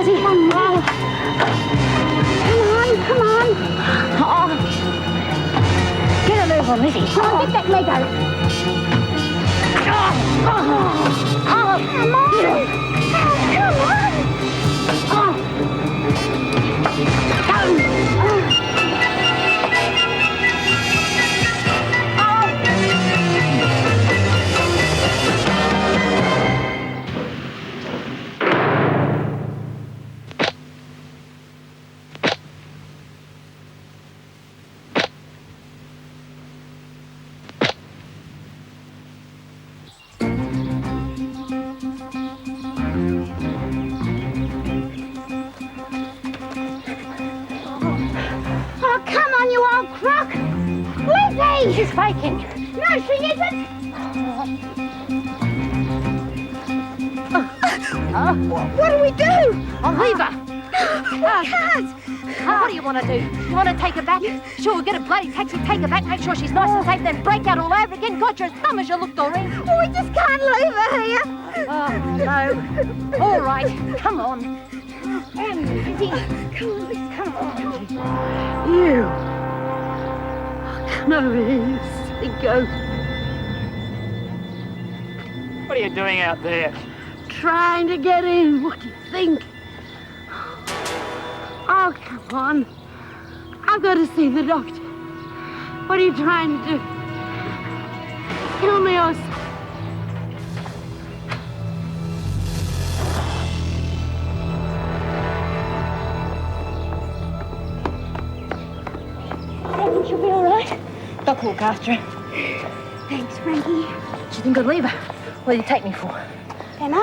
Lizzie. Come on. Come on. Oh. Get a move on, Lizzie. Come on, get that leg out. Oh, come on. Come on. She's faking. No, she isn't. What do we do? I'll leave her. We can't. What do you want to do? You want to take her back? Sure, we'll get a bloody taxi, take her back, make sure she's nice and safe, then break out all over again. God, you're as dumb as you look, Doreen. Oh, we just can't leave her here. Oh, no. All right, come on. Lizzie. Come on. You. Come over here, Go. What are you doing out there? Trying to get in. What do you think? Oh, come on. I've got to see the doctor. What are you trying to do? Kill me or something? I think she'll be all right. I'll look after her. Thanks, Franky. Do you think I'd leave her? What do you take me for? Dunno.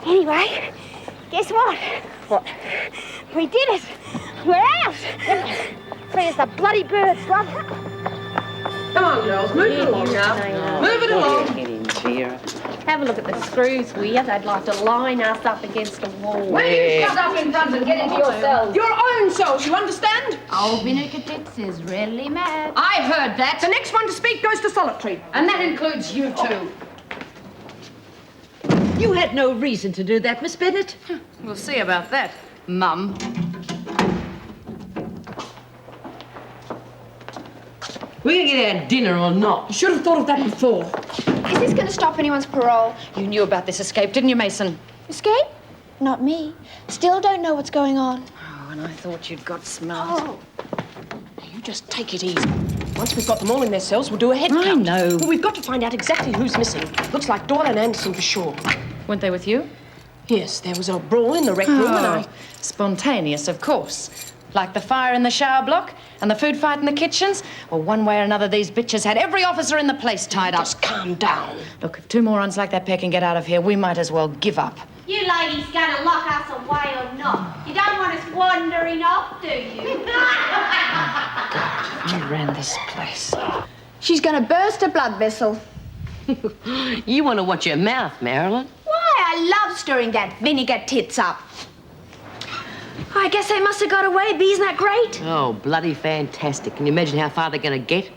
Anyway, guess what? What? We did it. We're out. Free as the bloody birds, love. Come on, girls, move it along now. Move it along. Have a look at the screws, will you? They'd like to line us up against a wall. When you shut up in front and get into your cells. Your own cells, you understand? Old Vinnicatix is really mad. I heard that. The next one to speak goes to solitary. And that includes you two. You had no reason to do that, Miss Bennett. We'll see about that, Mum. We're going to get our dinner or not? You should have thought of that before. Is this going to stop anyone's parole? You knew about this escape, didn't you, Mason? Escape? Not me. Still don't know what's going on. Oh, and I thought you'd got smart. Oh. You just take it easy. Once we've got them all in their cells, we'll do a head count. I know. Well, we've got to find out exactly who's missing. Looks like Doyle and Anderson for sure. Weren't they with you? Yes, there was a brawl in the rec room and I... Spontaneous, of course. Like the fire in the shower block and the food fight in the kitchens. Well, one way or another, these bitches had every officer in the place tied up. Just calm down. Look, if two morons like that pair can get out of here, we might as well give up. You ladies gonna lock us away or not? You don't want us wandering off, do you? You ran this place. She's going to burst a blood vessel. You want to watch your mouth, Marilyn? Why, I love stirring that vinegar tits up. I guess they must have got away. Isn't that great? Oh, bloody fantastic. Can you imagine how far they're going to get?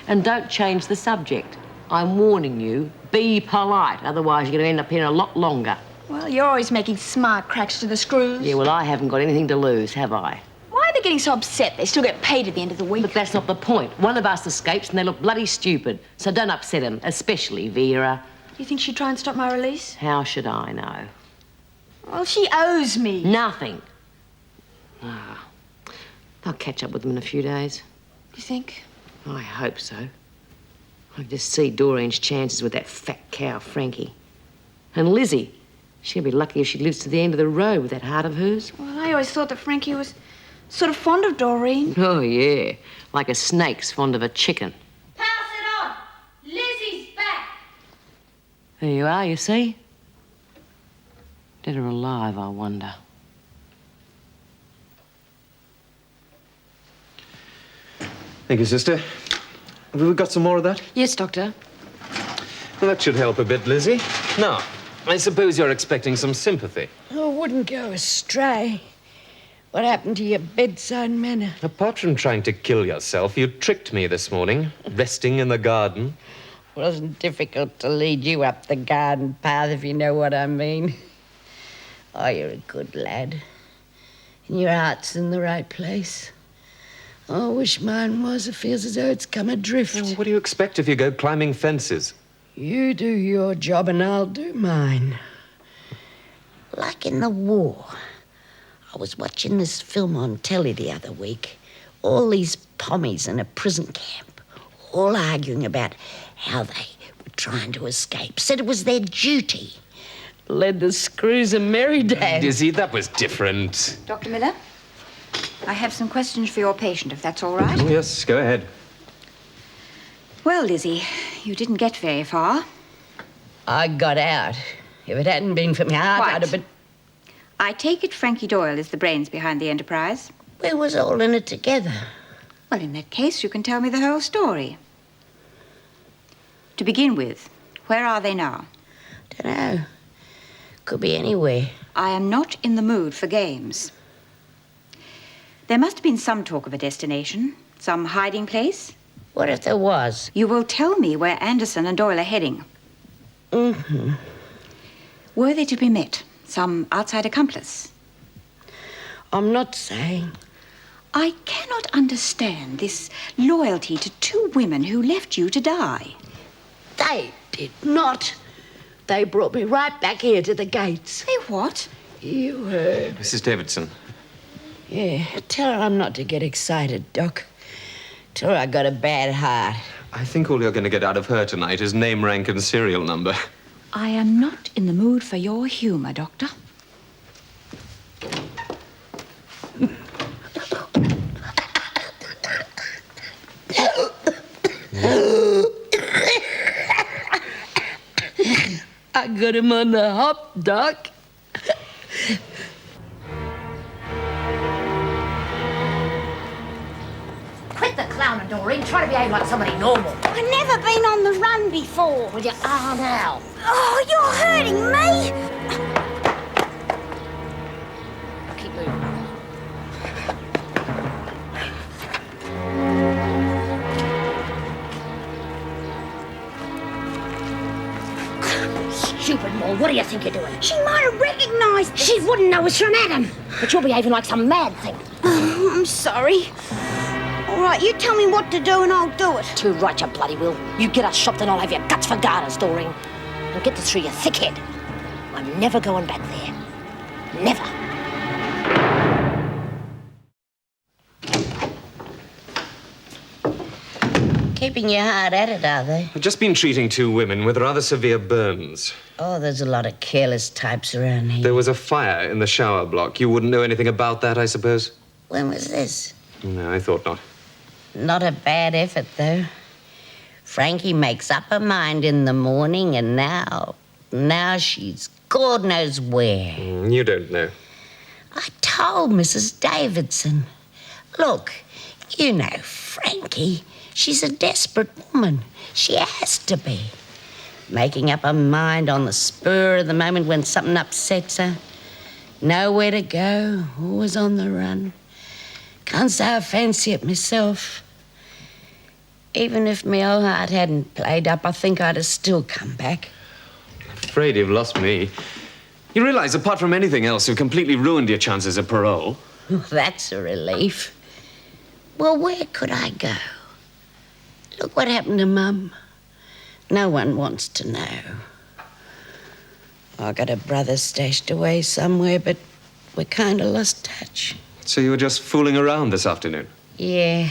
And don't change the subject. I'm warning you, be polite. Otherwise, you're going to end up here a lot longer. Well, you're always making smart cracks to the screws. Yeah, well, I haven't got anything to lose, have I? Why are they getting so upset? They still get paid at the end of the week. But that's not the point. One of us escapes and they look bloody stupid. So don't upset them, especially Vera. Do you think she'd try and stop my release? How should I know? Well, she owes me. Nothing. Ah, I'll catch up with them in a few days. You think? I hope so. I can just see Doreen's chances with that fat cow, Franky. And Lizzie. She'll be lucky if she lives to the end of the road with that heart of hers. Well, I always thought that Franky was sort of fond of Doreen. Oh, yeah. Like a snake's fond of a chicken. Pass it on. Lizzie's back. There you are, you see? Dead or alive, I wonder. Thank you, sister. Have we got some more of that? Yes, Doctor. Well, that should help a bit, Lizzie. Now, I suppose you're expecting some sympathy. Oh, wouldn't go astray. What happened to your bedside manner? Apart from trying to kill yourself, you tricked me this morning, resting in the garden. Wasn't difficult to lead you up the garden path, if you know what I mean. Oh, you're a good lad. And your heart's in the right place. Oh, I wish mine was. It feels as though it's come adrift. Well, what do you expect if you go climbing fences? You do your job and I'll do mine. Like in the war. I was watching this film on telly the other week. All these pommies in a prison camp, all arguing about how they were trying to escape. Said it was their duty. Led the screws a merry day. Lizzie, that was different. Dr. Miller, I have some questions for your patient, if that's all right. Oh, yes, go ahead. Well, Lizzie, you didn't get very far. I got out. If it hadn't been for my heart, What? I'd have been... I take it Franky Doyle is the brains behind the enterprise. We was all in it together. Well, in that case, you can tell me the whole story. To begin with, where are they now? Dunno. Could be anywhere. I am not in the mood for games. There must have been some talk of a destination, some hiding place. What if there was? You will tell me where Anderson and Doyle are heading. Mm-hmm. Were they to be met? Some outside accomplice? I'm not saying. I cannot understand this loyalty to two women who left you to die. They did not. They brought me right back here to the gates. They what? You heard. Mrs. Davidson. Yeah, tell her I'm not to get excited, Doc. Tell her I got a bad heart. I think all you're going to get out of her tonight is name, rank, and serial number. I am not in the mood for your humor, Doctor. I got him on the hop, Doc. Quit the clowning, Doreen. Try to behave like somebody normal. I've never been on the run before. Well, you are now. Oh, you're hurting me. Keep moving. Stupid Moll, what do you think you're doing? She might have recognised us. She wouldn't know it's from Adam. But you're behaving like some mad thing. Oh, I'm sorry. All right, you tell me what to do and I'll do it. Too right, you bloody will. You get us shopped and I'll have your guts for garters, Doreen. And get this through your thick head. I'm never going back there. Never. Keeping your heart at it, are they? I've just been treating two women with rather severe burns. Oh, there's a lot of careless types around here. There was a fire in the shower block. You wouldn't know anything about that, I suppose? When was this? No, I thought not. Not a bad effort, though. Franky makes up her mind in the morning, and now she's God knows where. You don't know. I told Mrs. Davidson. Look, you know Franky. She's a desperate woman. She has to be. Making up her mind on the spur of the moment when something upsets her. Nowhere to go, always on the run. Can't say I fancy it myself. Even if my old heart hadn't played up, I think I'd have still come back. I'm afraid you've lost me. You realise, apart from anything else, you've completely ruined your chances of parole. That's a relief. Well, where could I go? Look what happened to Mum. No one wants to know. I got a brother stashed away somewhere, but we kind of lost touch. So you were just fooling around this afternoon? Yeah.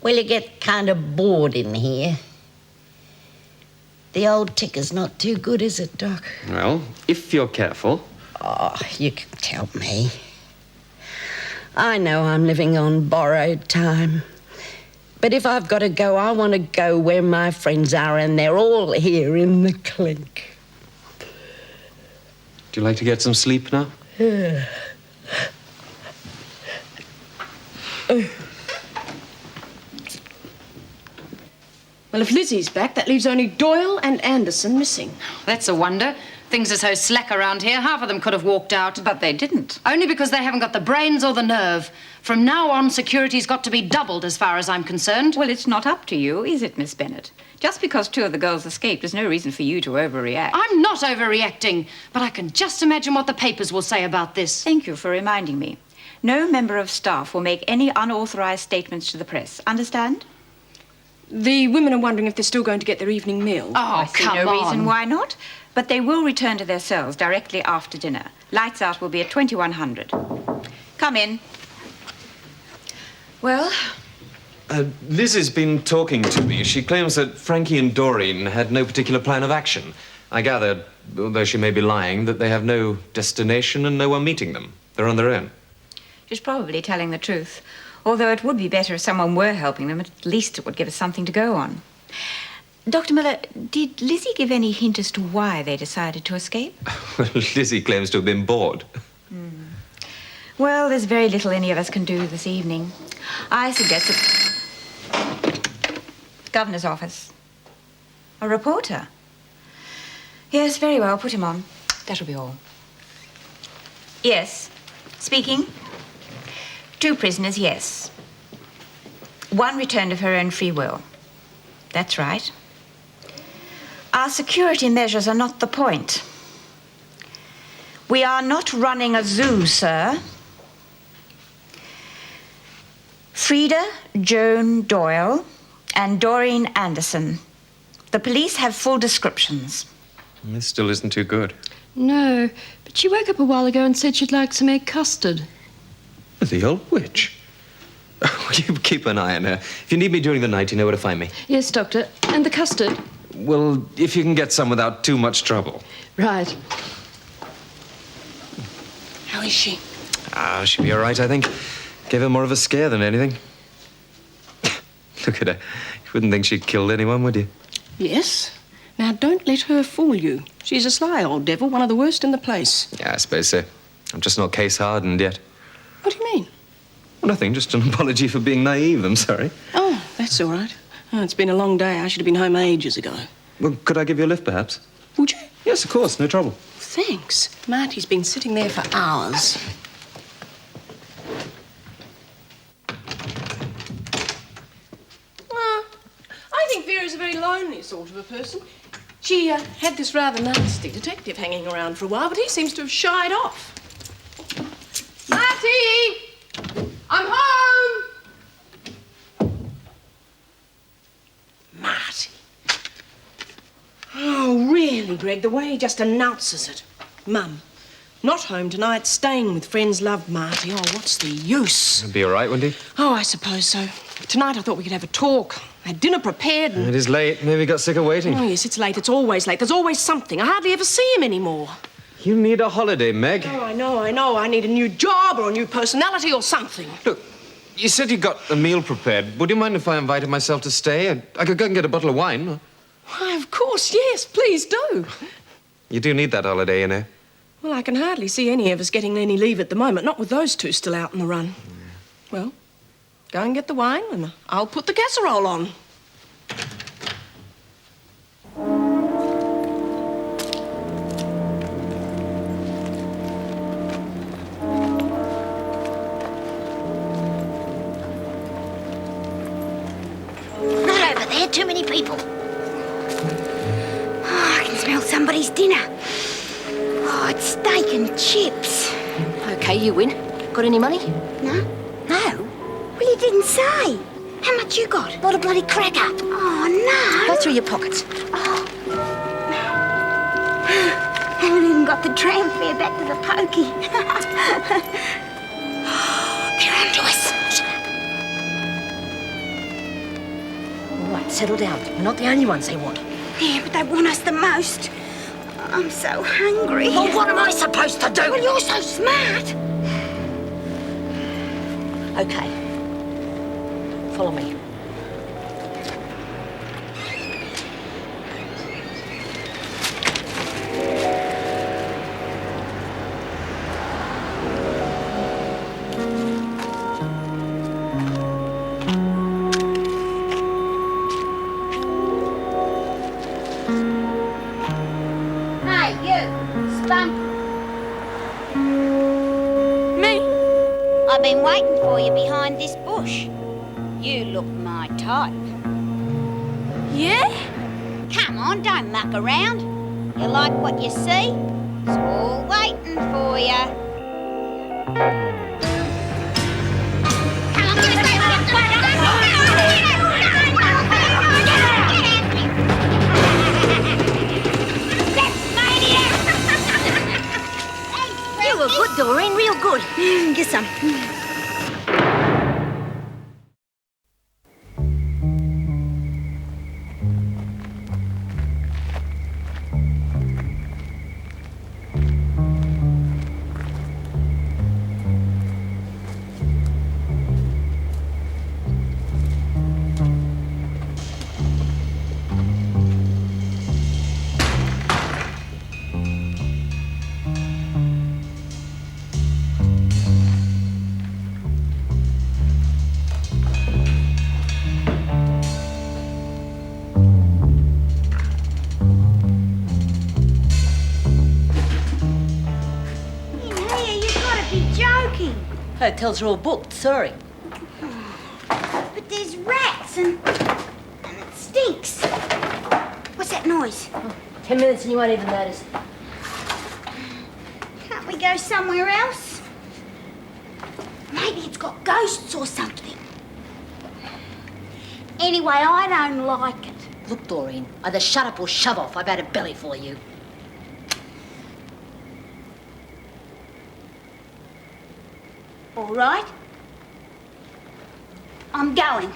Well, you get kind of bored in here. The old ticker's not too good, is it, Doc? Well, if you're careful. Oh, you can tell me. I know I'm living on borrowed time. But if I've got to go, I want to go where my friends are, and they're all here in the clink. Do you like to get some sleep now? Well, if Lizzie's back, that leaves only Doyle and Anderson missing. That's a wonder. Things are so slack around here, half of them could have walked out. But they didn't. Only because they haven't got the brains or the nerve. From now on, security's got to be doubled as far as I'm concerned. Well, it's not up to you, is it, Miss Bennett? Just because 2 of the girls escaped is no reason for you to overreact. I'm not overreacting, but I can just imagine what the papers will say about this. Thank you for reminding me. No member of staff will make any unauthorized statements to the press. Understand? The women are wondering if they're still going to get their evening meal. Oh, I see come no on. reason why not. But they will return to their cells directly after dinner. Lights out will be at 2100. Come in. Well? Liz has been talking to me. She claims that Franky and Doreen had no particular plan of action. I gather, although she may be lying, that they have no destination and no one meeting them. They're on their own. She's probably telling the truth. Although it would be better if someone were helping them. At least it would give us something to go on. Dr. Miller, did Lizzie give any hint as to why they decided to escape? Lizzie claims to have been bored. Well, there's very little any of us can do this evening. I suggest that... Governor's office. A reporter? Yes, very well. Put him on. That'll be all. Yes. Speaking. 2 prisoners, yes. 1 returned of her own free will. That's right. Our security measures are not the point. We are not running a zoo, sir. Frida Joan Doyle and Doreen Anderson. The police have full descriptions. This still isn't too good. No, but she woke up a while ago and said she'd like some egg custard. The old witch. You keep an eye on her. If you need me during the night, you know where to find me. Yes, Doctor. And the custard? Well, if you can get some without too much trouble. Right. How is she? She'll be all right, I think. Gave her more of a scare than anything. Look at her. You wouldn't think she'd killed anyone, would you? Yes. Now, don't let her fool you. She's a sly old devil, one of the worst in the place. Yeah, I suppose so. I'm just not case-hardened yet. What do you mean? Nothing, just an apology for being naive, I'm sorry. Oh, that's all right. Oh, it's been a long day. I should have been home ages ago. Well, could I give you a lift, perhaps? Would you? Yes, of course, no trouble. Thanks. Marty's been sitting there for hours. I think Vera's a very lonely sort of a person. She had this rather nasty detective hanging around for a while, but he seems to have shied off. Marty! I'm home! Marty. Oh, really, Greg, the way he just announces it. Mum, not home tonight, staying with friends, love Marty. Oh, what's the use? It'll be all right, won't he? Oh, I suppose so. Tonight I thought we could have a talk. I had dinner prepared and... It is late. Maybe he got sick of waiting. Oh, yes, it's late. It's always late. There's always something. I hardly ever see him anymore. You need a holiday, Meg. Oh, I know. I need a new job or a new personality or something. Look, you said you got a meal prepared. Would you mind if I invited myself to stay? I could go and get a bottle of wine. Why, of course, yes. Please do. You do need that holiday, you know. Well, I can hardly see any of us getting any leave at the moment, not with those 2 still out on the run. Well, go and get the wine and I'll put the casserole on. Not over there, too many people. Oh, I can smell somebody's dinner. Oh, it's steak and chips. Okay, you win. Got any money? No? No? Well, you didn't say. How much you got? Not a bloody cracker. Oh, no. Go through your pockets. Oh. Haven't even got the tram fare back to the pokey. They're onto us. All right, settle down. We're not the only ones they want. Yeah, but they want us the most. I'm so hungry. Well, what am I supposed to do? Well, you're so smart. Okay. Follow me. Hey, you. Bum? Me? I've been waiting for you behind this bush. You look my type. Yeah? Come on, don't muck around. You like what you see? It's all waiting for you. Come on, give us You were good, Doreen, real good. Get some. Hotels are all booked, sorry. But there's rats and it stinks. What's that noise? 10 minutes and you won't even notice. Can't we go somewhere else? Maybe it's got ghosts or something. Anyway, I don't like it. Look, Doreen, either shut up or shove off. I've had a belly for you. All right. I'm going.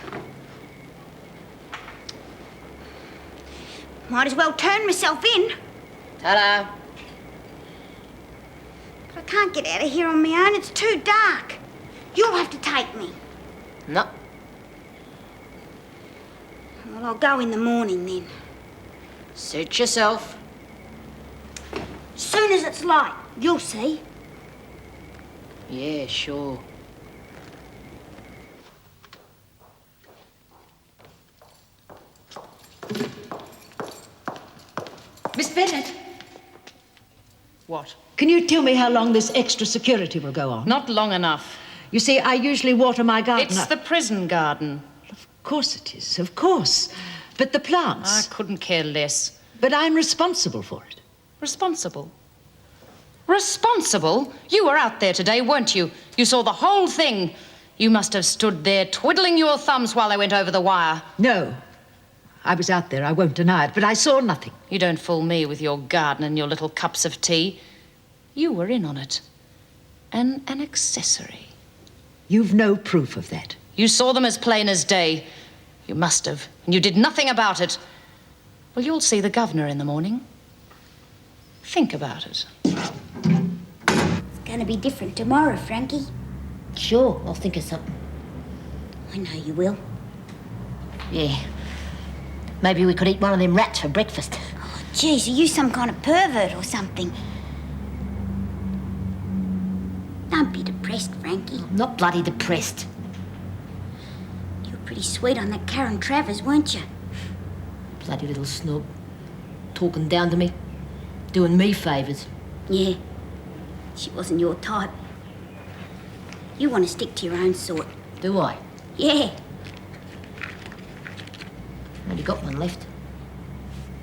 Might as well turn myself in. Ta-da. But I can't get out of here on my own. It's too dark. You'll have to take me. No. Well, I'll go in the morning then. Suit yourself. Soon as it's light, you'll see. Yeah, sure. Miss Bennett, What? can you tell me how long this extra security will go on? Not long enough. You see, I usually water my garden. It's the prison garden. Of course it is, of course. But the plants. I couldn't care less. But I'm responsible for it. Responsible? Responsible? You were out there today, weren't you? You saw the whole thing. You must have stood there twiddling your thumbs while they went over the wire. No. I was out there, I won't deny it, but I saw nothing. You don't fool me with your garden and your little cups of tea. You were in on it. An accessory. You've no proof of that. You saw them as plain as day. You must have. And you did nothing about it. Well, you'll see the governor in the morning. Think about it. It's going to be different tomorrow, Franky. Sure, I'll think of something. I know you will. Yeah. Maybe we could eat one of them rats for breakfast. Oh, geez, are you some kind of pervert or something? Don't be depressed, Franky. I'm not bloody depressed. You were pretty sweet on that Karen Travers, weren't you? Bloody little snob. Talking down to me. Doing me favours. Yeah. She wasn't your type. You want to stick to your own sort. Do I? Yeah. Only got one left.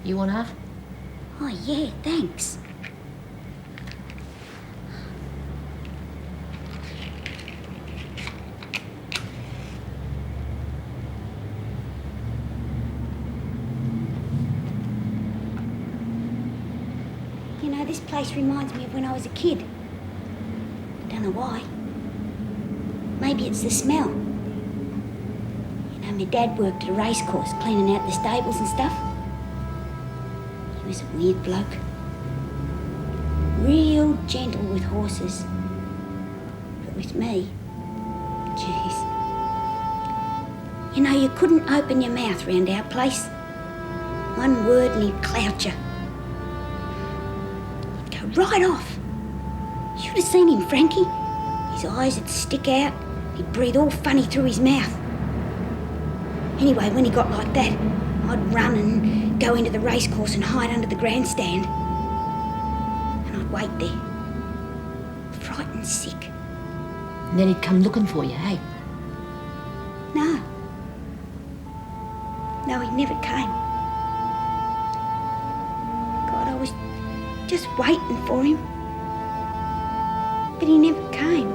You want half? Oh, yeah, thanks. You know, this place reminds me of when I was a kid. Don't know why. Maybe it's the smell. You know, my dad worked at a racecourse, cleaning out the stables and stuff. He was a weird bloke. Real gentle with horses. But with me, jeez. You know, you couldn't open your mouth round our place. One word and he'd clout you. He'd go right off. You should have seen him, Franky. His eyes would stick out. He'd breathe all funny through his mouth. Anyway, when he got like that, I'd run and go into the racecourse and hide under the grandstand. And I'd wait there, frightened sick. And then he'd come looking for you, hey? No. No, he never came. God, I was just waiting for him. But he never came.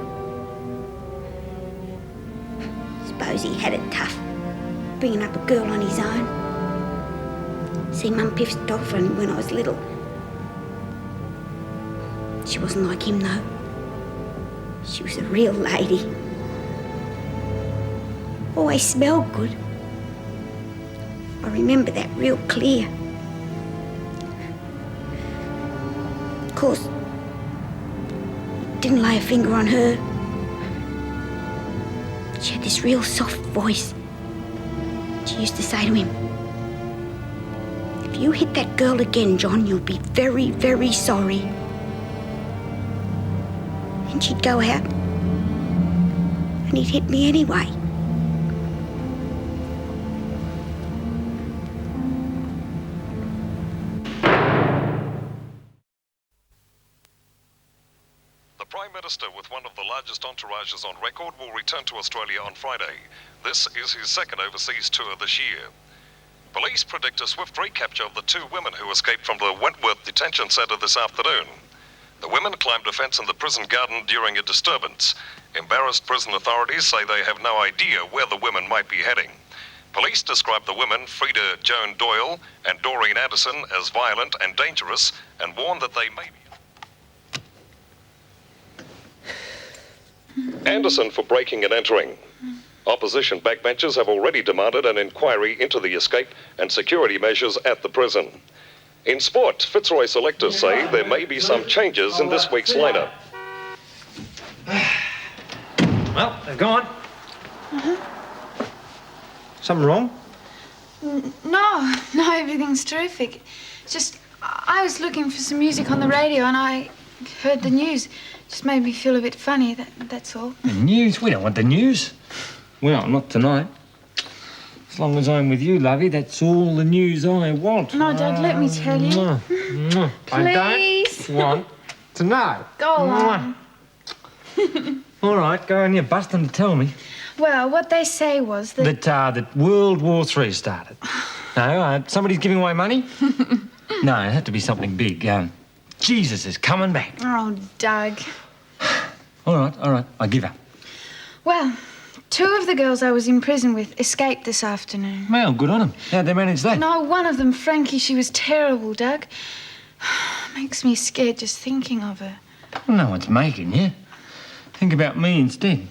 Suppose he had it tough, bringing up a girl on his own. See Mum Piff's dog for him when I was little. She wasn't like him, though. She was a real lady. Always smelled good. I remember that real clear. Of course, didn't lay a finger on her. She had this real soft voice. She used to say to him, "If you hit that girl again, John, you'll be very, very sorry." And she'd go out, and he'd hit me anyway. The Prime Minister, with one of the largest entourages on record, will return to Australia on Friday. This is his second overseas tour this year. Police predict a swift recapture of the two women who escaped from the Wentworth detention centre this afternoon. The women climbed a fence in the prison garden during a disturbance. Embarrassed prison authorities say they have no idea where the women might be heading. Police describe the women, Frida Joan Doyle and Doreen Anderson, as violent and dangerous and warn that they may be... Anderson for breaking and entering. Opposition backbenchers have already demanded an inquiry into the escape and security measures at the prison. In sport, Fitzroy selectors say there may be some changes in this week's lineup. Well, they're gone. Something wrong? No, everything's terrific. It's just, I was looking for some music on the radio and I heard the news. Just made me feel a bit funny, that's all. The news? We don't want the news. Well, not tonight. As long as I'm with you, lovey, that's all the news I want. No, Dad, let me tell you. I Please. don't want to know. Go on. All right, go on, you're busting to tell me. Well, what they say was that... That World War III started. No, somebody's giving away money? No, it had to be something big. Jesus is coming back. Oh, Doug. All right, I give up. Well, two of the girls I was in prison with escaped this afternoon. Well, good on them. How'd they manage that? No, one of them, Franky, she was terrible, Doug. Makes me scared just thinking of her. Well, no one's making you. Think about me instead,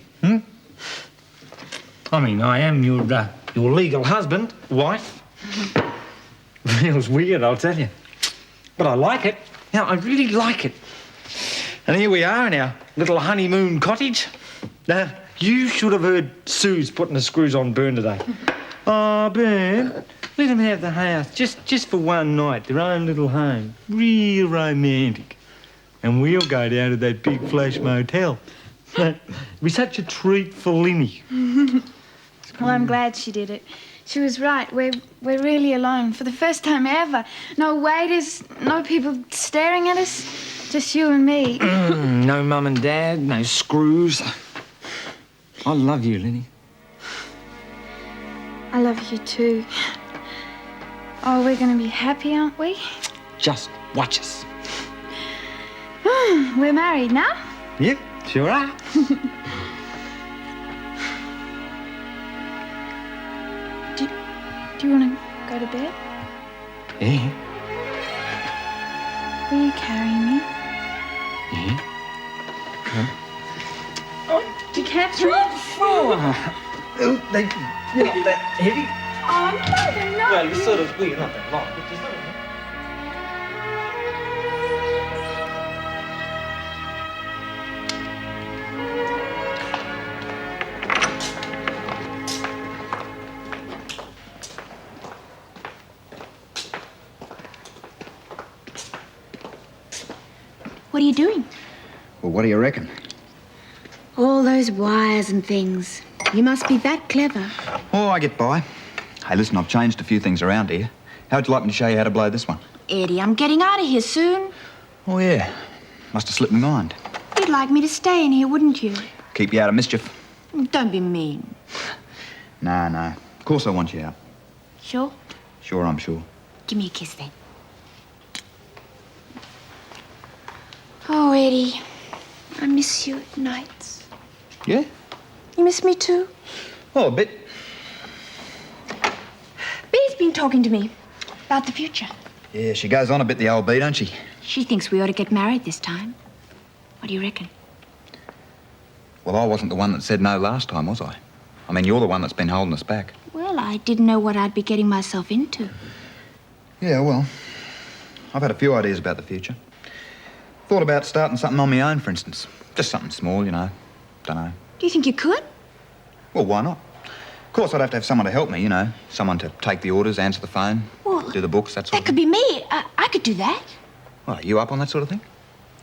I mean, I am your legal husband, wife. Feels weird, I'll tell you. But I like it. I really like it. And here we are in our little honeymoon cottage. Now, you should have heard Sue's putting the screws on Bern today. Oh, Bern, let them have the house just for one night, their own little home. Real romantic. And we'll go down to that big flash motel. It'll be such a treat for Linny. Well, I'm glad she did it. She was right. We're really alone for the first time ever. No waiters, no people staring at us. Just you and me. No mum and dad, no screws. I love you, Linny. I love you too. Oh, we're going to be happy, aren't we? Just watch us. We're married now? Yep, sure are. Do you want to go to bed? Yeah. Will you carry me? Yeah. Oh, you can't throw it. You're not that heavy. Oh, no, they're not. Well, you're sort of, you're not that long, but just not. What are you doing? Well, what do you reckon? All those wires and things. You must be that clever. Oh, I get by. Hey, listen, I've changed a few things around here. How'd you like me to show you how to blow this one? Eddie, I'm getting out of here soon. Oh, yeah. Must have slipped my mind. You'd like me to stay in here, wouldn't you? Keep you out of mischief. Don't be mean. No, no. Of course I want you out. Sure? Sure, I'm sure. Give me a kiss then. Oh, Eddie, I miss you at nights. Yeah? You miss me too? Oh, a bit. Bee's been talking to me about the future. Yeah, she goes on a bit, the old bee, don't she? She thinks we ought to get married this time. What do you reckon? Well, I wasn't the one that said no last time, was I? I mean, you're the one that's been holding us back. Well, I didn't know what I'd be getting myself into. Yeah, well, I've had a few ideas about the future. Thought about starting something on my own, for instance. Just something small, you know. Dunno. Do you think you could? Well, why not? Of course, I'd have to have someone to help me, you know. Someone to take the orders, answer the phone, Well, do the books, that sort that of could thing. be me. I could do that. Well, are you up on that sort of thing?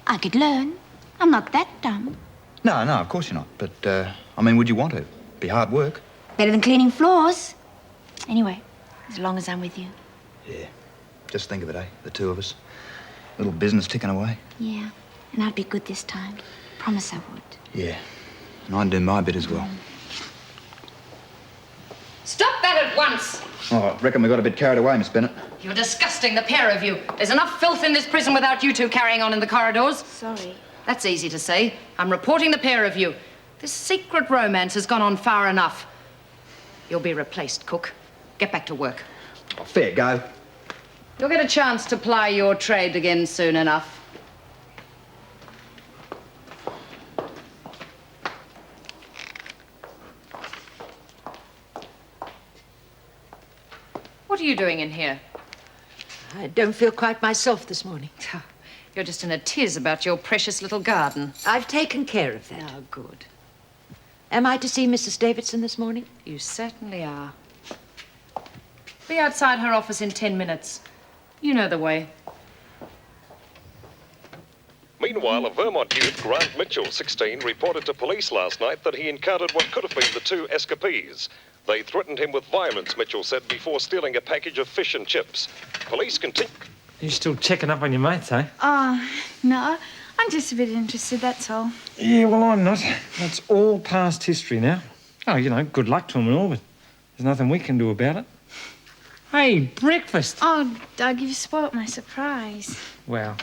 I could learn. I'm not that dumb. No, of course you're not. But, I mean, would you want to? Be hard work. Better than cleaning floors. Anyway, as long as I'm with you. Yeah. Just think of it, eh? The two of us. Little business ticking away. Yeah, and I'd be good this time. Promise I would. Yeah. And I'd do my bit as well. Stop that at once! Oh, I reckon we got a bit carried away, Miss Bennett. You're disgusting, the pair of you. There's enough filth in this prison without you two carrying on in the corridors. Sorry. That's easy to say. I'm reporting the pair of you. This secret romance has gone on far enough. You'll be replaced, Cook. Get back to work. Oh, fair go. You'll get a chance to ply your trade again soon enough. What are you doing in here? I don't feel quite myself this morning. You're just in a tiz about your precious little garden. I've taken care of that. Oh, good. Am I to see Mrs. Davidson this morning? You certainly are. Be outside her office in 10 minutes. You know the way. Meanwhile, a Vermont youth, Grant Mitchell, 16, reported to police last night that he encountered what could have been the two escapees. They threatened him with violence, Mitchell said, before stealing a package of fish and chips. Police continue... You still checking up on your mates, eh? Oh, no. I'm just a bit interested, that's all. Yeah, well, I'm not. That's all past history now. Oh, you know, good luck to them and all, but there's nothing we can do about it. Hey, breakfast! Oh, Doug, you've spoilt my surprise. Wow.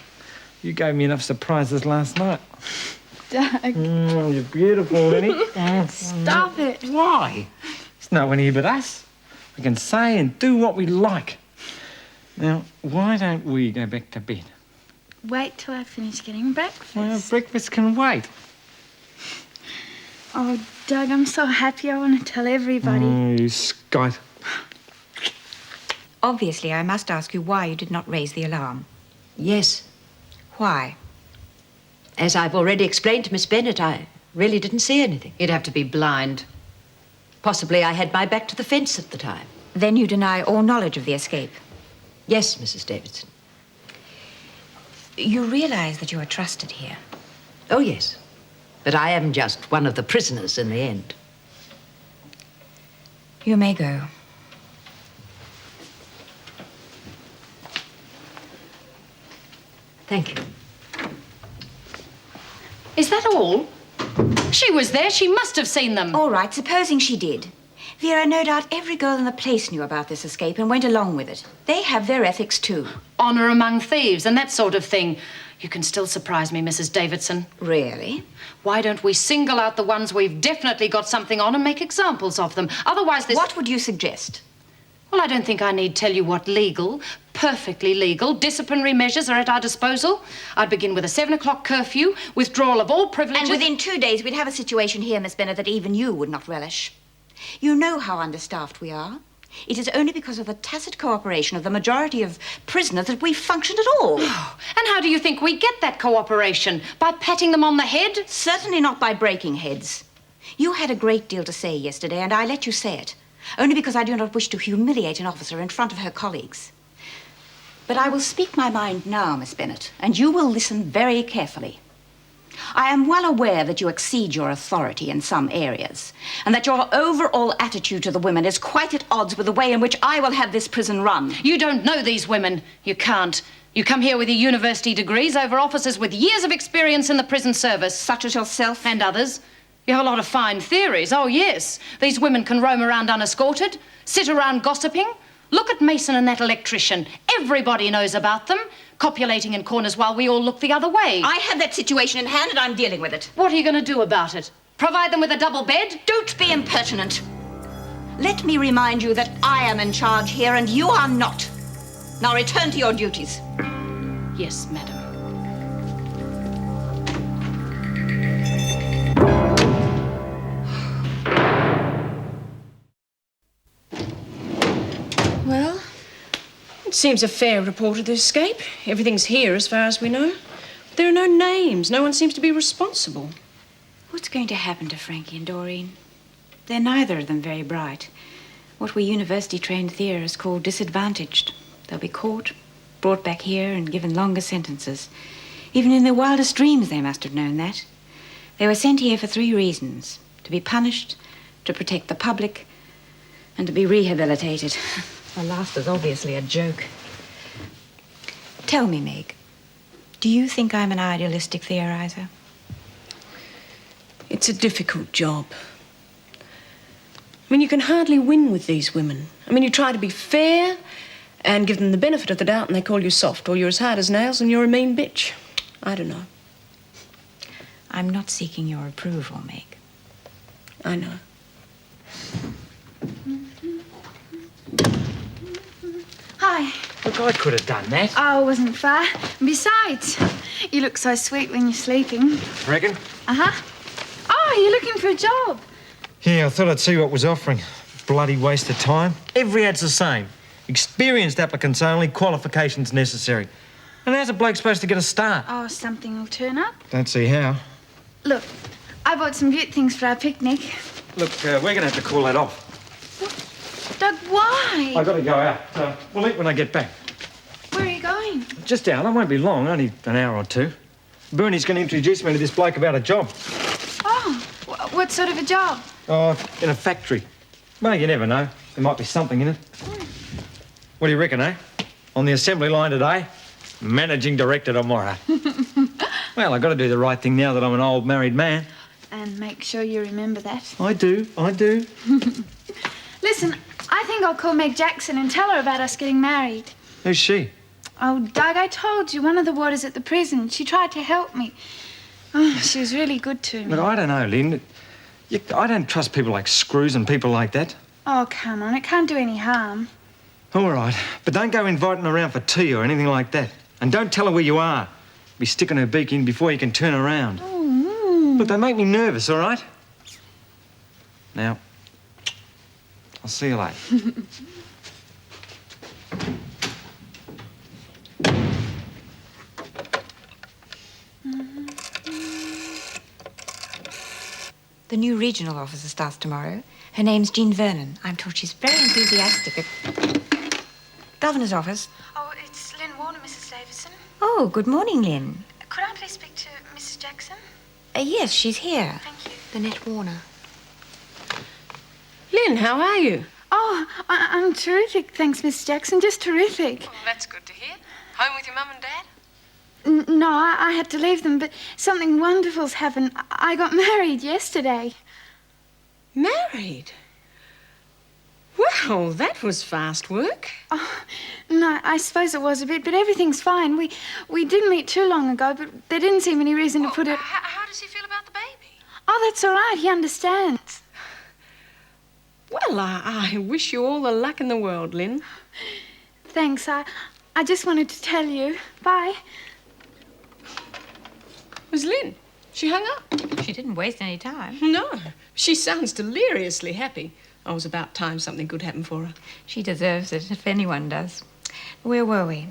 You gave me enough surprises last night. Doug. You're beautiful, Lenny. Stop it. Why? There's no one here but us. We can say and do what we like. Now, why don't we go back to bed? Wait till I finish getting breakfast. Well, breakfast can wait. Oh, Doug, I'm so happy. I want to tell everybody. Oh, you skite. Obviously, I must ask you why you did not raise the alarm. Yes. Why? As I've already explained to Miss Bennett, I really didn't see anything. You'd have to be blind. Possibly I had my back to the fence at the time. Then you deny all knowledge of the escape? Yes, Mrs. Davidson. You realize that you are trusted here? Oh, yes. But I am just one of the prisoners in the end. You may go. Thank you. Is that all? She was there. She must have seen them. All right, supposing she did. Vera, no doubt every girl in the place knew about this escape and went along with it. They have their ethics, too. Honour among thieves and that sort of thing. You can still surprise me, Mrs. Davidson. Really? Why don't we single out the ones we've definitely got something on and make examples of them? Otherwise, this... What would you suggest? Well, I don't think I need tell you what legal, perfectly legal, disciplinary measures are at our disposal. I'd begin with a 7 o'clock curfew, withdrawal of all privileges... And within 2 days, we'd have a situation here, Miss Bennett, that even you would not relish. You know how understaffed we are. It is only because of the tacit cooperation of the majority of prisoners that we've functioned at all. And how do you think we get that cooperation? By patting them on the head? Certainly not by breaking heads. You had a great deal to say yesterday, and I let you say it. Only because I do not wish to humiliate an officer in front of her colleagues. But I will speak my mind now, Miss Bennett, and you will listen very carefully. I am well aware that you exceed your authority in some areas, and that your overall attitude to the women is quite at odds with the way in which I will have this prison run. You don't know these women. You can't. You come here with your university degrees over officers with years of experience in the prison service. Such as yourself? And others. You have a lot of fine theories. Oh, yes. These women can roam around unescorted, sit around gossiping. Look at Mason and that electrician. Everybody knows about them, copulating in corners while we all look the other way. I have that situation in hand and I'm dealing with it. What are you going to do about it? Provide them with a double bed? Don't be impertinent. Let me remind you that I am in charge here and you are not. Now return to your duties. Yes, madam. Well, it seems a fair report of the escape. Everything's here as far as we know. There are no names. No one seems to be responsible. What's going to happen to Franky and Doreen? They're neither of them very bright. What we university-trained theorists call disadvantaged. They'll be caught, brought back here, and given longer sentences. Even in their wildest dreams, they must have known that. They were sent here for 3 reasons. To be punished, to protect the public, and to be rehabilitated. The last is obviously a joke. Tell me, Meg, do you think I'm an idealistic theorizer? It's a difficult job. I mean, you can hardly win with these women. I mean, you try to be fair and give them the benefit of the doubt and they call you soft, or you're as hard as nails and you're a mean bitch. I don't know. I'm not seeking your approval, Meg. I know. Hi. Look, I could have done that. Oh, it wasn't far. Besides, you look so sweet when you're sleeping. Reckon? Uh-huh. Oh, you're looking for a job. Yeah, I thought I'd see what was offering. Bloody waste of time. Every ad's the same. Experienced applicants only, qualifications necessary. And how's a bloke supposed to get a start? Oh, something will turn up. Don't see how. Look, I bought some beaut things for our picnic. Look, we're going to have to call that off. Doug, why? I've got to go out. We'll eat when I get back. Where are you going? Just out. I won't be long, only an hour or 2. Bernie's going to introduce me to this bloke about a job. Oh, what sort of a job? Oh, in a factory. Well, you never know. There might be something in it. What do you reckon, eh? On the assembly line today, managing director tomorrow. Well, I've got to do the right thing now that I'm an old married man. And make sure you remember that. I do. Listen, I think I'll call Meg Jackson and tell her about us getting married. Who's she? Oh, Doug, I told you, one of the warders at the prison. She tried to help me. Oh, she was really good to me. Look, I don't know, Lynn. I don't trust people like Screws and people like that. Oh, come on, it can't do any harm. All right, but don't go inviting her around for tea or anything like that. And don't tell her where you are. Be sticking her beak in before you can turn around. Oh. Look, they make me nervous, all right? Now, I'll see you later. The new regional officer starts tomorrow. Her name's Jean Vernon. I'm told she's very enthusiastic. Governor's office. Oh, it's Lynn Warner, Mrs. Davidson. Oh, good morning, Lynn. Could I please speak to Mrs. Jackson? Yes, she's here. Thank you. Lynette Warner. Lynn, how are you? Oh, I'm terrific, thanks, Miss Jackson. Just terrific. Well, that's good to hear. Home with your mum and dad? No, I had to leave them, but something wonderful's happened. I got married yesterday. Married? Well, that was fast work. Oh, no, I suppose it was a bit, but everything's fine. We didn't meet too long ago, but there didn't seem any reason to put it... How does he feel about the baby? Oh, that's all right. He understands. Well, I wish you all the luck in the world, Lynn. Thanks. I just wanted to tell you. Bye. Was Lynn? She hung up. She didn't waste any time. No. She sounds deliriously happy. Oh, it was about time something good happened for her. She deserves it, if anyone does. Where were we?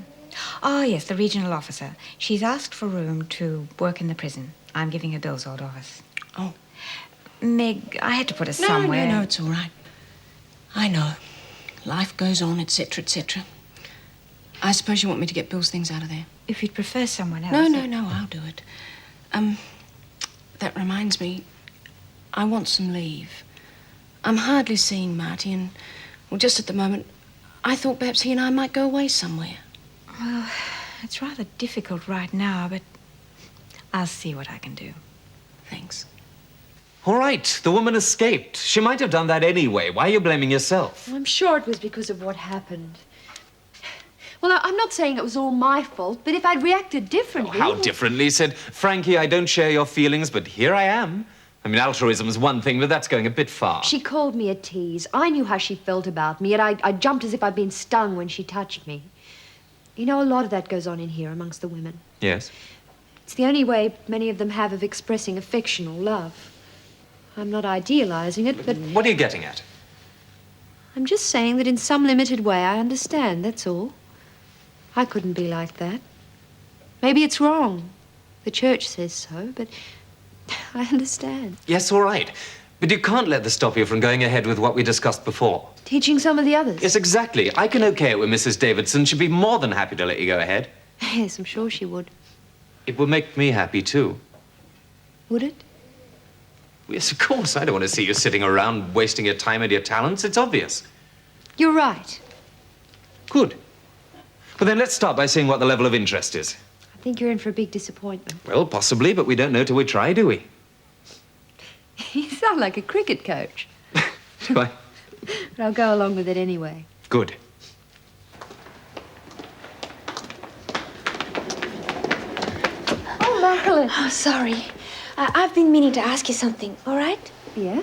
Oh, yes, the regional officer. She's asked for room to work in the prison. I'm giving her Bill's old office. Oh. Meg, I had to put her somewhere. No, it's all right. I know. Life goes on, etc., etc. I suppose you want me to get Bill's things out of there. If you'd prefer someone else. No, I'll do it. That reminds me, I want some leave. I'm hardly seeing Marty and, well, just at the moment, I thought perhaps he and I might go away somewhere. Well, It's rather difficult right now, but I'll see what I can do. Thanks. All right, the woman escaped. She might have done that anyway. Why are you blaming yourself? I'm sure it was because of what happened. Well, I'm not saying it was all my fault, but if I'd reacted differently... How differently? Said, Franky, I don't share your feelings, but here I am. I mean, altruism's one thing, but that's going a bit far. She called me a tease. I knew how she felt about me, and I jumped as if I'd been stung when she touched me. You know, a lot of that goes on in here amongst the women. Yes? It's the only way many of them have of expressing affection or love. I'm not idealizing it, but... What are you getting at? I'm just saying that in some limited way I understand, that's all. I couldn't be like that. Maybe it's wrong. The church says so, but I understand. Yes, all right. But you can't let this stop you from going ahead with what we discussed before. Teaching some of the others? Yes, exactly. I can okay it with Mrs. Davidson. She'd be more than happy to let you go ahead. Yes, I'm sure she would. It would make me happy, too. Would it? Yes, of course. I don't want to see you sitting around wasting your time and your talents. It's obvious. You're right. Good. Well, then let's start by seeing what the level of interest is. I think you're in for a big disappointment. Well, possibly, but we don't know till we try, do we? You sound like a cricket coach. Do I? But I'll go along with it anyway. Good. Oh, Marilyn. Oh, sorry. I've been meaning to ask you something, all right? Yeah?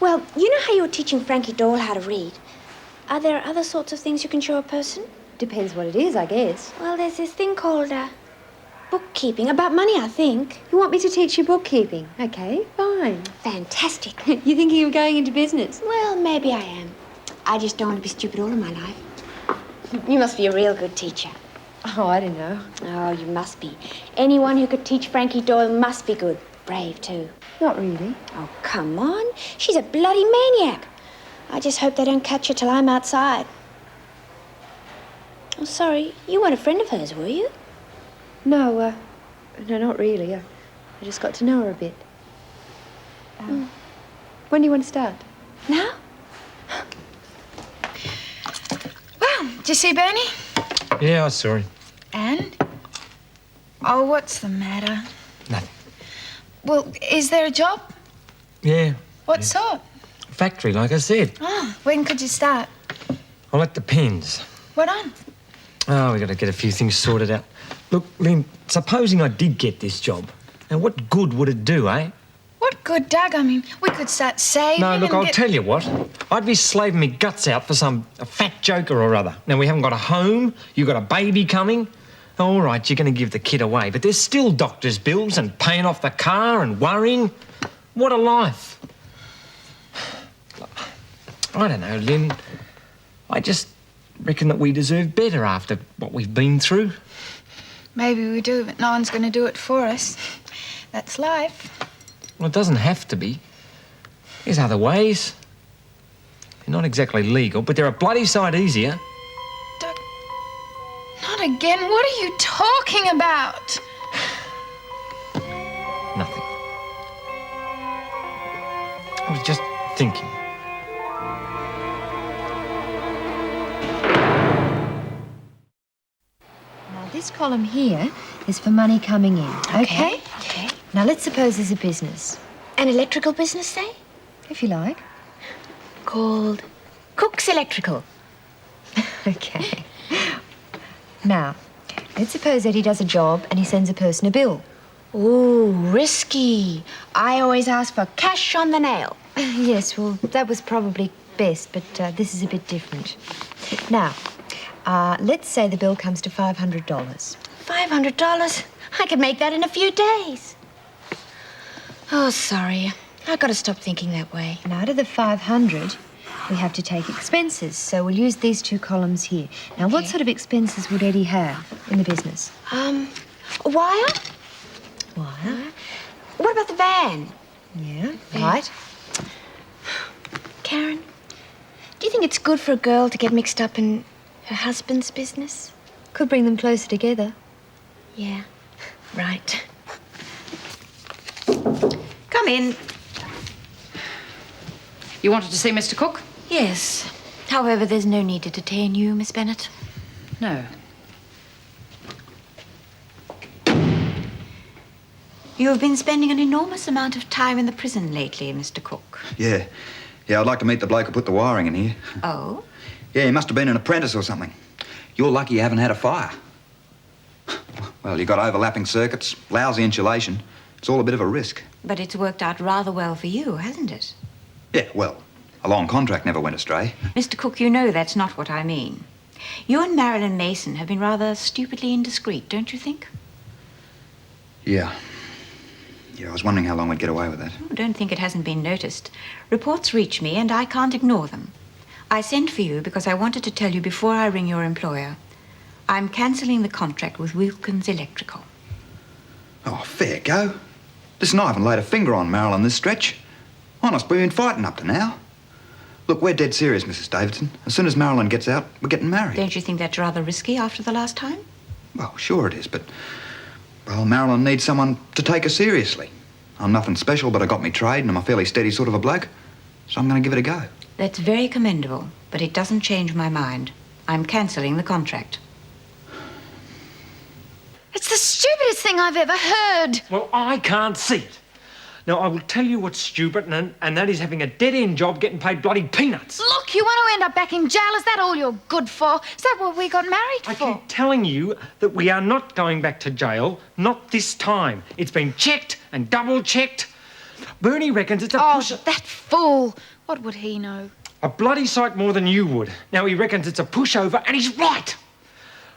Well, you know how you were teaching Franky Doyle how to read? Are there other sorts of things you can show a person? Depends what it is, I guess. Well, there's this thing called, bookkeeping. About money, I think. You want me to teach you bookkeeping? Okay, fine. Fantastic. You thinking of going into business? Well, maybe I am. I just don't want to be stupid all of my life. You must be a real good teacher. Oh, I don't know. Oh, you must be. Anyone who could teach Franky Doyle must be good. Brave, too. Not really. Oh, come on. She's a bloody maniac. I just hope they don't catch her till I'm outside. Oh, sorry. You weren't a friend of hers, were you? No, no, not really. I just got to know her a bit. When do you want to start? Now? Well, did you see Bernie? Yeah, I saw him. And? Oh, what's the matter? Nothing. Well, is there a job? Yeah. What sort? Factory, like I said. Oh, when could you start? I'll let the pins. What on? Oh, we got to get a few things sorted out. Look, Lynn, supposing I did get this job, now what good would it do, eh? What good, Doug? I mean, we could start saving. No, look, and I'll tell you what. I'd be slaving me guts out for a fat joker or other. Now, we haven't got a home, you've got a baby coming. All right, you're going to give the kid away, but there's still doctor's bills and paying off the car and worrying. What a life. I don't know, Lynn. I just reckon that we deserve better after what we've been through. Maybe we do, but no one's going to do it for us. That's life. Well, it doesn't have to be. There's other ways. They're not exactly legal, but they're a bloody sight easier. Doug, not again. What are you talking about? Nothing. I was just thinking. Now, this column here is for money coming in, okay? Okay. Now, let's suppose there's a business. An electrical business, say? If you like. Called Cook's Electrical. Okay. Now, let's suppose Eddie does a job and he sends a person a bill. Ooh, risky. I always ask for cash on the nail. Yes, well, that was probably best, but this is a bit different. Now, let's say the bill comes to $500. $500? I could make that in a few days. Oh, sorry. I've got to stop thinking that way. And out of the 500, we have to take expenses, so we'll use these two columns here. Now, what sort of expenses would Eddie have in the business? Wire? Wire. What about the van? Yeah, right. Karen, do you think it's good for a girl to get mixed up in her husband's business? Could bring them closer together. Yeah, right. Come in. You wanted to see Mr. Cook? Yes. However, there's no need to detain you, Miss Bennett. No. You have been spending an enormous amount of time in the prison lately, Mr. Cook. Yeah. Yeah, I'd like to meet the bloke who put the wiring in here. Oh? Yeah, he must have been an apprentice or something. You're lucky you haven't had a fire. Well, you've got overlapping circuits, lousy insulation. It's all a bit of a risk. But it's worked out rather well for you, hasn't it? Yeah, well, a long contract never went astray. Mr. Cook, you know that's not what I mean. You and Marilyn Mason have been rather stupidly indiscreet, don't you think? Yeah. Yeah, I was wondering how long we'd get away with that. Oh, don't think it hasn't been noticed. Reports reach me, and I can't ignore them. I sent for you because I wanted to tell you before I ring your employer. I'm cancelling the contract with Wilkins Electrical. Oh, fair go. Listen, I haven't laid a finger on Marilyn this stretch. Honest, we've been fighting up to now. Look, we're dead serious, Mrs. Davidson. As soon as Marilyn gets out, we're getting married. Don't you think that's rather risky after the last time? Well, sure it is, but... Well, Marilyn needs someone to take her seriously. I'm nothing special, but I got me trade and I'm a fairly steady sort of a bloke. So I'm going to give it a go. That's very commendable, but it doesn't change my mind. I'm cancelling the contract. It's the stupidest thing I've ever heard. Well, I can't see it. Now, I will tell you what's stupid, and that is having a dead-end job getting paid bloody peanuts. Look, you want to end up back in jail? Is that all you're good for? Is that what we got married for? I keep telling you that we are not going back to jail. Not this time. It's been checked and double-checked. Bernie reckons it's a push... that fool. What would he know? A bloody sight more than you would. Now, he reckons it's a pushover, and he's right.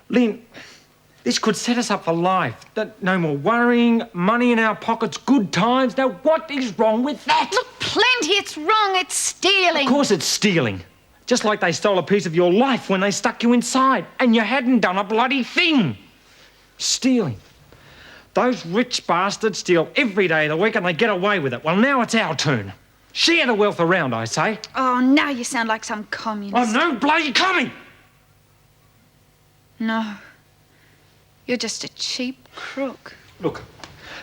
Lynn, this could set us up for life. No more worrying, money in our pockets, good times. Now, what is wrong with that? Look, plenty. It's wrong. It's stealing. Of course it's stealing. Just like they stole a piece of your life when they stuck you inside, and you hadn't done a bloody thing. Stealing. Those rich bastards steal every day of the week and they get away with it. Well, now it's our turn. Share the wealth around, I say. Oh, now you sound like some communist. I'm no bloody commie! No. You're just a cheap crook. Look,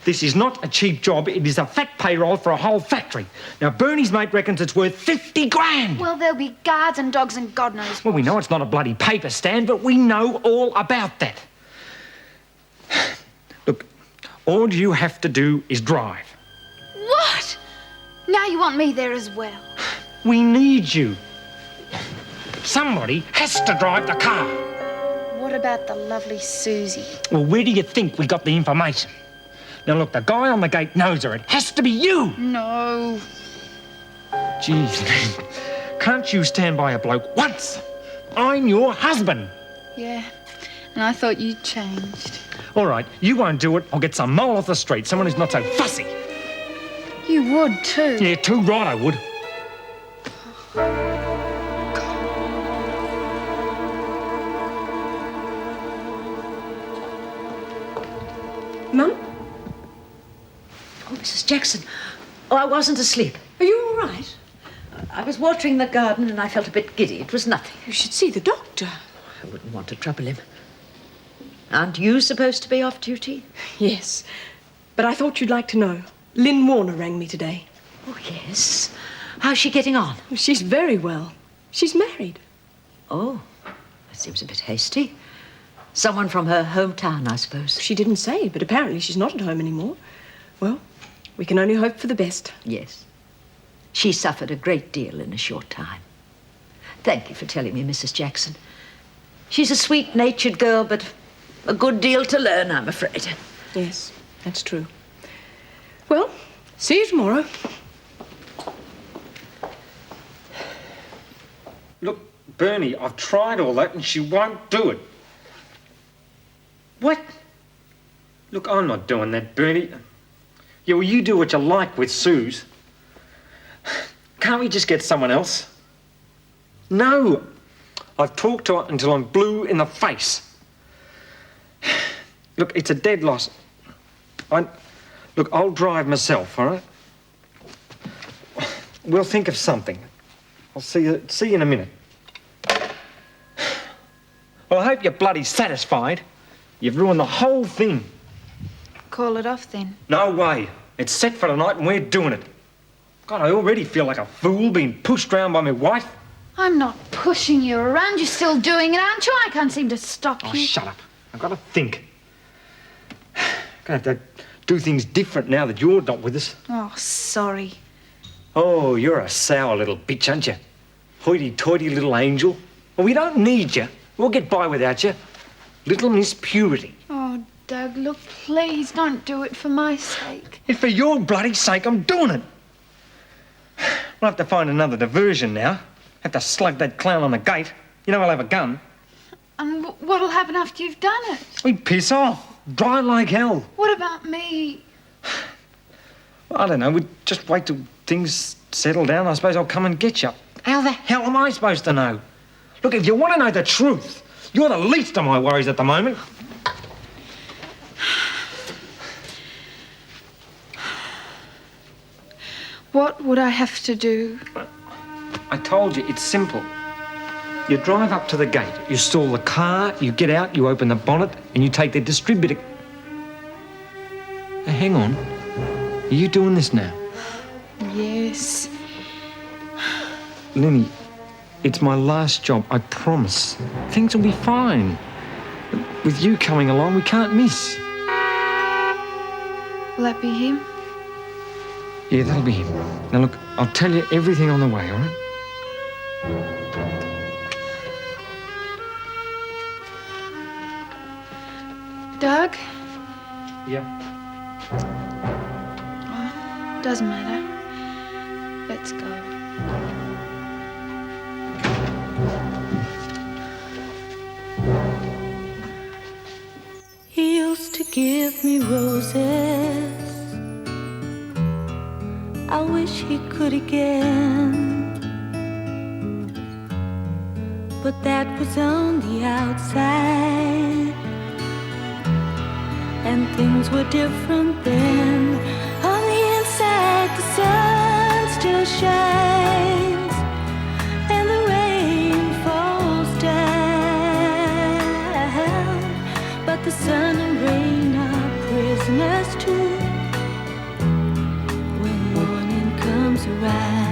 this is not a cheap job. It is a fat payroll for a whole factory. Now, Bernie's mate reckons it's worth 50 grand. Well, there'll be guards and dogs and God knows what. Well, we know it's not a bloody paper stand, but we know all about that. Look, all you have to do is drive. What? Now you want me there as well? We need you. Somebody has to drive the car. What about the lovely Susie? Well, where do you think we got the information? Now, look, the guy on the gate knows her. It has to be you. No. Jeez, man. Can't you stand by a bloke once? I'm your husband. Yeah, and I thought you'd changed. All right, you won't do it. I'll get some mole off the street, someone who's not so fussy. You would, too. Yeah, too right I would. Mum? Oh, Mrs. Jackson. Oh, I wasn't asleep. Are you all right? I was watering the garden and I felt a bit giddy. It was nothing. You should see the doctor. I wouldn't want to trouble him. Aren't you supposed to be off duty? Yes, but I thought you'd like to know. Lynn Warner rang me today. Oh, yes. How's she getting on? She's very well. She's married. Oh, that seems a bit hasty. Someone from her hometown, I suppose. She didn't say, but apparently she's not at home anymore. Well, we can only hope for the best. Yes. She suffered a great deal in a short time. Thank you for telling me, Mrs. Jackson. She's a sweet-natured girl, but a good deal to learn, I'm afraid. Yes, that's true. Well, see you tomorrow. Look, Bernie, I've tried all that and she won't do it. What? Look, I'm not doing that, Bernie. Yeah, well, you do what you like with Suze. Can't we just get someone else? No. I've talked to her until I'm blue in the face. Look, it's a dead loss. Look, I'll drive myself, all right? We'll think of something. I'll see you in a minute. Well, I hope you're bloody satisfied. You've ruined the whole thing. Call it off, then. No way. It's set for tonight and we're doing it. God, I already feel like a fool being pushed round by my wife. I'm not pushing you around. You're still doing it, aren't you? I can't seem to stop you. Oh, shut up. I've got to think. I'm going to have to do things different now that you're not with us. Oh, sorry. Oh, you're a sour little bitch, aren't you? Hoity-toity little angel. Well, we don't need you. We'll get by without you. Little Miss Purity. Oh, Doug, look, please don't do it for my sake. If for your bloody sake, I'm doing it. We'll have to find another diversion now. Have to slug that clown on the gate. You know I'll have a gun. And what'll happen after you've done it? We piss off. Dry like hell. What about me? Well, I don't know. We'll just wait till things settle down. I suppose I'll come and get you. How the hell am I supposed to know? Look, if you want to know the truth, you're the least of my worries at the moment. What would I have to do? I told you, it's simple. You drive up to the gate, you stall the car, you get out, you open the bonnet, and you take the distributor... Now, hang on. Are you doing this now? Yes. Lenny, it's my last job, I promise. Things will be fine. With you coming along, we can't miss. Will that be him? Yeah, that'll be him. Now, look, I'll tell you everything on the way, all right? Doug? Yeah. Oh, doesn't matter. Let's go. He used to give me roses. I wish he could again, but that was on the outside, and things were different then. On the inside, the sun still shines, and the rain falls down, but the sun and rain are prisoners too. Around.